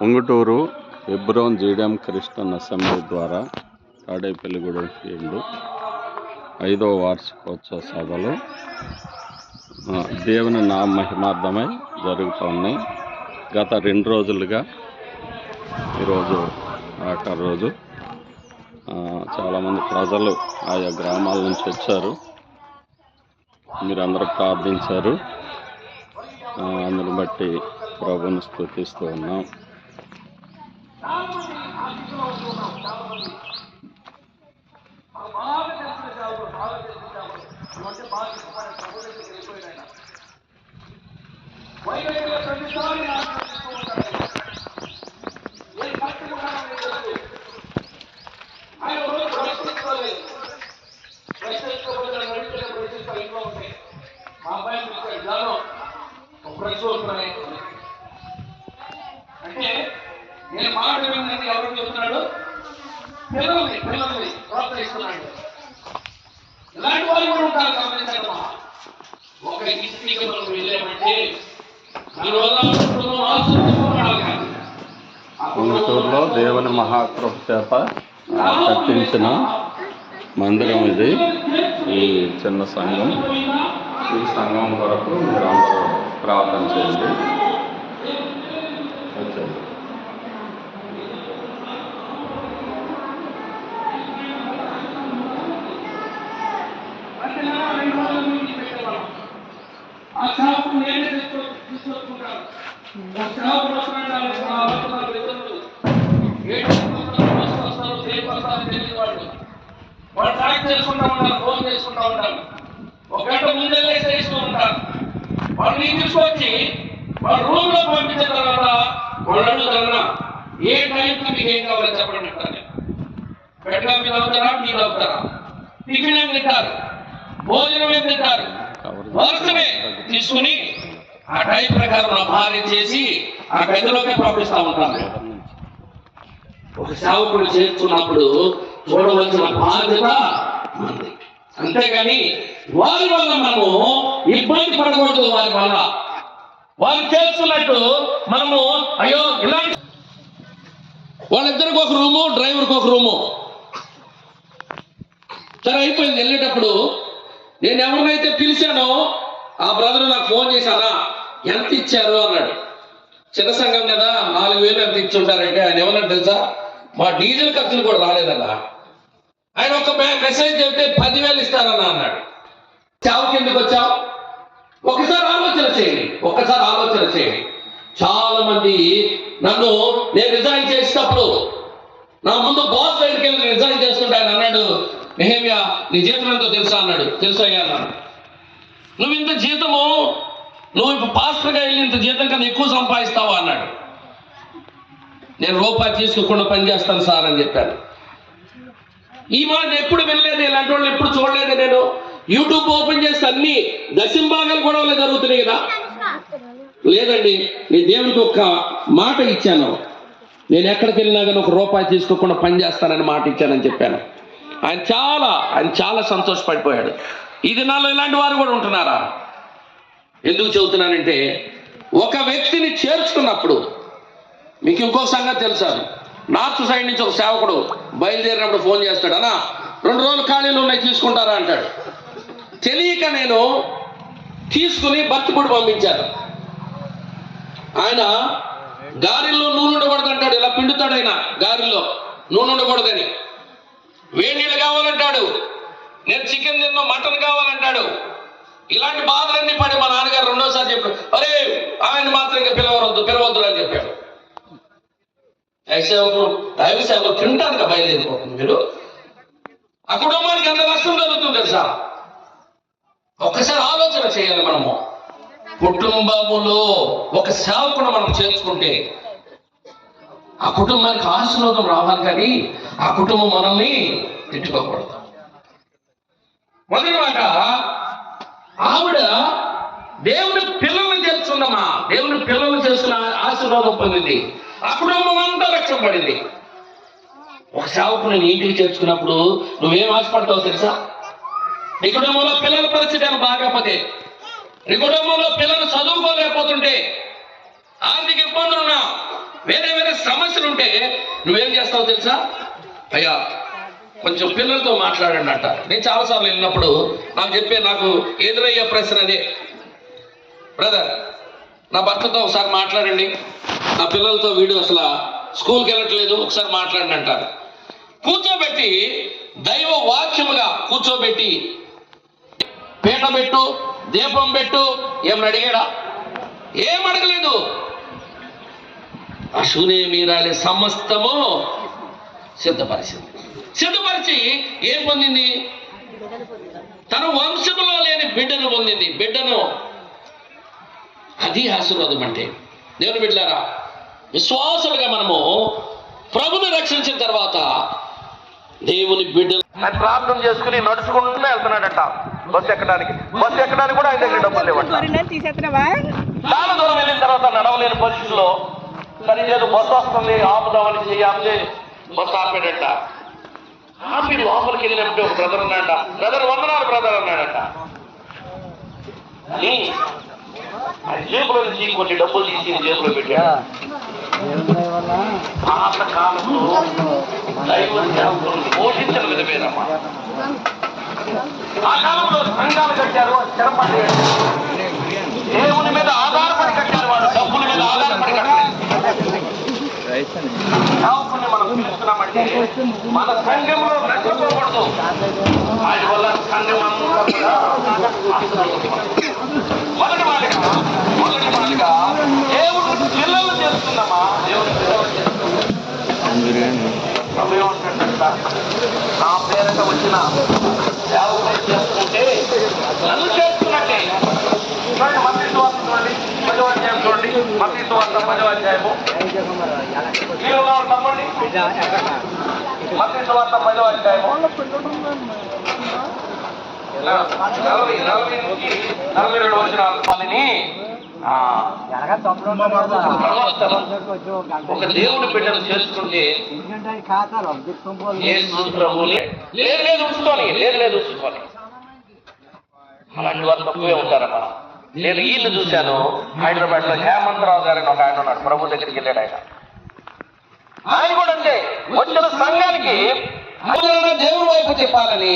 Unguturu Hebron జీడియం Christian assembly ద్వారా Tadepalligudem field 5వ వార్షికోత్సవ సభలు దేవుని మహిమార్థమై జరుగుతున్నాయి. గత 2 రోజులుగా ఈరోజు ఆఖరి రోజు. చాలామంది ప్రజలు ఆయా గ్రామాల నుంచి వచ్చారు. మీరందరూ ప్రార్థించారు. అందుని బట్టి ప్రభువుని స్తుతిస్తూ ఉన్నాం. అంటే నేను మాట విన్నది ఎవరు చెప్తున్నాడు? పిల్లల్ని ప్రోత్సహిస్తున్నాడు. ఇలాంటి వాళ్ళు కూడా ఉంటారు. గమనించడమా, ఒక ఇంటికి మనం వెళ్ళామంటే ఉంగుటూరులో దేవుని మహాకృప చేత కట్టించిన మందిరం ఇది. ఈ చిన్న సంఘం, ఈ సంఘం కొరకు మీరు అందరూ ప్రార్థన చేయండి. వాళ్ళు ట్రాక్ చేసుకుంటా ఉంటారు, ఫోన్ చేసుకుంటా ఉంటారు, ఒక గంట ముందే చేస్తూ ఉంటారు. వాళ్ళని తీసుకొచ్చి వాళ్ళ రూమ్ లో పంపించిన తర్వాత వాళ్ళు అడుగుతారన్నా ఏ టైంకి మీకు ఏం కావాలో చెప్పండి అంటారు. బెడ్గా మీద అవుతారా, టీలు అవుతారా, టిఫిన్ ఏం తింటారు, భోజనం ఏం తింటారు, వరుసనే తీసుకుని ఆ టైం ప్రకారం నా భార్య చేసి ఆ గదిలోకి పంపిస్తా ఉంటాను. ఒక సేవకుడు చేస్తున్నప్పుడు చూడవలసిన బాధ్యత ఉంది. అంతేగాని వారి వల్ల మనము ఇబ్బంది పడకూడదు. వారి వల్ల వారు చేస్తున్నట్టు మనము అయ్యో ఇలాంటి వాళ్ళిద్దరికి ఒక రూము, డ్రైవర్కి ఒక రూము. సరే అయిపోయింది. వెళ్ళేటప్పుడు నేను ఎవరినైతే పిలిచానో ఆ బ్రదర్ నాకు ఫోన్ చేశానా, ఎంత ఇచ్చారు అన్నాడు. చిన్న సంఘం కదా, 4,000 ఎంత ఇచ్చుంటారంటే ఆయన ఏమన్నా తెలుసా, మా డీజిల్ ఖర్చులు కూడా రాలేదన్నా. ఆయన ఒక మెసేజ్ చెబితే 10,000 ఇస్తారన్నా అన్నాడు. చావుకి ఎందుకు వచ్చావు? ఒకసారి ఆలోచన చేయండి. చాలా మంది నన్ను నేను రిజైన్ చేసేటప్పుడు నా ముందు బాస్ దగ్గరికి వెళ్ళి రిజైన్ చేసుకుంటే ఆయన అన్నాడు, నెహెమ్యా నీ జీతం ఎంతో తెలుసా అన్నాడు. తెలుసు అయ్యా అన్నాడు. నువ్వు ఇంత జీతము, నువ్వు ఇప్పుడు పాస్టర్గా వెళ్ళి ఇంత జీతం కన్నా ఎక్కువ సంపాదిస్తావా అన్నాడు. నేను రూపాయి తీసుకోకుండా పనిచేస్తాను సార్ అని చెప్పాను. ఈ మాట ఎప్పుడు వినలేదు, ఇలాంటి వాళ్ళు ఎప్పుడు చూడలేదు. నేను యూట్యూబ్ ఓపెన్ చేస్తే అన్ని దశంభాగాలు గొడవలు జరుగుతున్నాయి కదా. లేదండి, నేను దేవునికి ఒక్క మాట ఇచ్చాను, నేను ఎక్కడికి వెళ్ళినా కానీ ఒక రూపాయి తీసుకోకుండా పనిచేస్తానని మాట ఇచ్చానని చెప్పాను. ఆయన చాలా సంతోషపడిపోయాడు. ఈ దినాల్లో ఇలాంటి వారు కూడా ఉంటున్నారా? ఎందుకు చెబుతున్నానంటే, ఒక వ్యక్తిని చేర్చుకున్నప్పుడు మీకు ఇంకో సంగతి తెలుసా, నార్త్ సైడ్ నుంచి ఒక సేవకుడు బయలుదేరినప్పుడు ఫోన్ చేస్తాడు, అన్నా 2 రోజులు ఖాళీలు ఉన్నాయి తీసుకుంటారా అంటాడు. తెలియక నేను తీసుకుని బర్త్పూడి పంపించాను. ఆయన గారెల్లో నూనె ఉండకూడదు అంటాడు. ఇలా పిండుతాడు ఆయన, గారెల్లో నూనె ఉండకూడదని. వేడి నీళ్ళు కావాలంటాడు. నేను చికెన్ తిన్నా, మటన్ కావాలంటాడు. ఇలాంటి బాధలన్నీ పడి మా నాన్నగారు 2వ సారి చెప్పాడు, అరే ఆయన మాత్రం ఇంకా పిలవద్దు అని చెప్పాడు. దైవ సేవకులు తింటానికి బయలుదేరిపోతుంది. మీరు ఆ కుటుంబానికి ఎంత నష్టం జరుగుతుంది తెలుసా? ఒక్కసారి ఆలోచన చేయాలి. మనము కుటుంబములో ఒక సేవకుడు మనం చేర్చుకుంటే ఆ కుటుంబానికి ఆశీర్వాదం రావాలి, కానీ ఆ కుటుంబం మనల్ని తిట్టుకోకూడదు. మొదటి మాట, ఆవిడ దేవుని పిల్లల్ని చేర్చుకుందమ్మా. దేవుని పిల్లల్ని చేసుకున్న ఆశీర్వాదం పొందింది. ఆ కుటుంబం అంతా రక్షపడింది. ఒక సేవకుని ఇంటికి చేర్చుకున్నప్పుడు నువ్వేం ఆశపడతావు తెలుసా? నీ కుటుంబంలో పిల్లల పరిస్థితి అని బాగాపోతే, నీ కుటుంబంలో పిల్లలు చదువుకోలేకపోతుంటే, ఆర్థిక ఇబ్బందులున్నా, వేరే వేరే సమస్యలు ఉంటే నువ్వేం చేస్తావు తెలుసా? అయ్యా కొంచెం పిల్లలతో మాట్లాడండి అంట. నేను చాలాసార్లు వెళ్ళినప్పుడు నాకు ఎదురయ్యే ప్రశ్న అదే, బ్రదర్ నా భర్తతో ఒకసారి మాట్లాడండి, నా పిల్లలతో వీడు అసలు స్కూల్కి వెళ్ళట్లేదు, ఒకసారి మాట్లాడండి అంటారు. కూర్చోబెట్టి దైవ వాక్యముగా కూర్చోబెట్టి పీట పెట్టు, దీపం పెట్టు, ఏమని అడిగాడా? ఏం అడగలేదు. అశూనే మీరాలే సమస్తము సిద్ధపరిచి ఏం పొందింది? తన వంశములో లేని బిడ్డను పొందింది. బిడ్డను, అది ఆశీర్వాదం అంటే. దేవుని బిడ్డలారా, విశ్వాసులుగా మనము ప్రభుని రక్షించిన తర్వాత దేవుని బిడ్డలు ప్రార్థన చేసుకుని నడుచుకుంటూ వెళ్తున్నాడంట బస్సు ఎక్కడానికి కూడా ఆయన దగ్గర డబ్బులు లేవంట. చాలా దూరం వెళ్ళిన తర్వాత నడవలేని పరిస్థితుల్లో సరే లేదు బస్సు వస్తుంది ఆపుదామని చెయ్యాలి, బస్సు ఆపాడట. ఆపి లోపలికి వెళ్ళినప్పుడు ఒక బ్రదర్ ఉన్నాడంట. బ్రదర్ వందనాలు బ్రదర్ అన్నాడంట. జేబులో నుంచి కొన్ని డబ్బులు తీసి జేబులో పెట్టాడు. పాత కాలంలో పోషించిన విధమేనమ్మా. ఆ కాలంలో సంఘాలు కట్టారు, స్థిరపడి దేవుని మీద ఆధారపడి కట్టారు. వాడు డబ్బుల మీద ఆధారపడి కట్టారు. సేవకుల్ని మనం పిలుస్తున్నామంటే మన సంఘంలో నష్టపోకూడదు. ఆయన వల్ల సంఘం మొదటి మాటగా దేవుడు పిల్లలు చేస్తున్నామా? దేవుడు పిల్లలు చేస్తున్నాం. నా పేరట వచ్చిన సేవకులు చేస్తుంటే నన్ను చేస్తున్నట్టే. చూడండి మత్తయి సువార్త చూడండి, 10వ అధ్యాయం చూడండి. మత్తయి సువార్త 10వ అధ్యాయము తమ్మండి. మత్తయి సువార్త 10వ అధ్యాయము 40 నుంచి 42 వచనాలని ఒక దేవుని బిడ్డను చేసుకుంటే లేదు ఉంచుకోని అలాంటి వారు తక్కువే ఉంటారమ్మా. నేను వీళ్ళు చూశాను. హైదరాబాద్ లో హేమంతరావు గారిని ఒక ఆయన ఉన్నాడు, ప్రభు దగ్గరికి వెళ్ళాడు. ఆయన కూడా అంటే వచ్చిన సంఘానికి దేవుని వైపు చెప్పాలని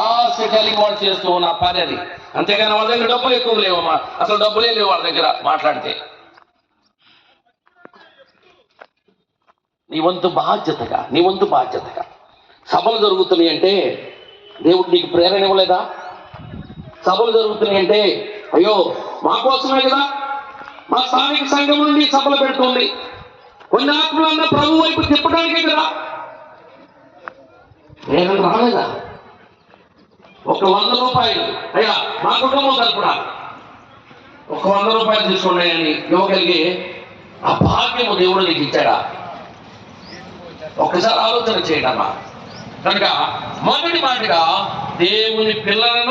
ఆశ కలిగి వాళ్ళు చేస్తూ ఉన్న పని అది. అంతేగాని వాళ్ళ దగ్గర డబ్బులు ఎక్కువ లేవమ్మా, అసలు డబ్బులే లేవు వాళ్ళ దగ్గర. మాట్లాడితే నీ వంతు బాధ్యతగా సభలు జరుగుతున్నాయి అంటే దేవుడు నీకు ప్రేరణ ఇవ్వలేదా? సభలు జరుగుతున్నాయి అంటే అయ్యో మా కోసమే కదా, మా స్థానిక సంఘం నుండి సభలు పెడుతుంది, కొన్ని ఆత్మలన్నా ప్రభు వైపు తిప్పడానికే కదా. ప్రేరణ రాలేదా? ఒక 100 రూపాయలు అయ్యా మా కుటుంబం తరపున ఒక 100 రూపాయలు తీసుకోండి అని ఇవ్వగలిగే ఆ భాగ్యము దేవుడు నీకు ఇచ్చాడా? ఒక్కసారి ఆలోచన చేయడమ్మా. కనుక మొదటి మాటగా దేవుని పిల్లలను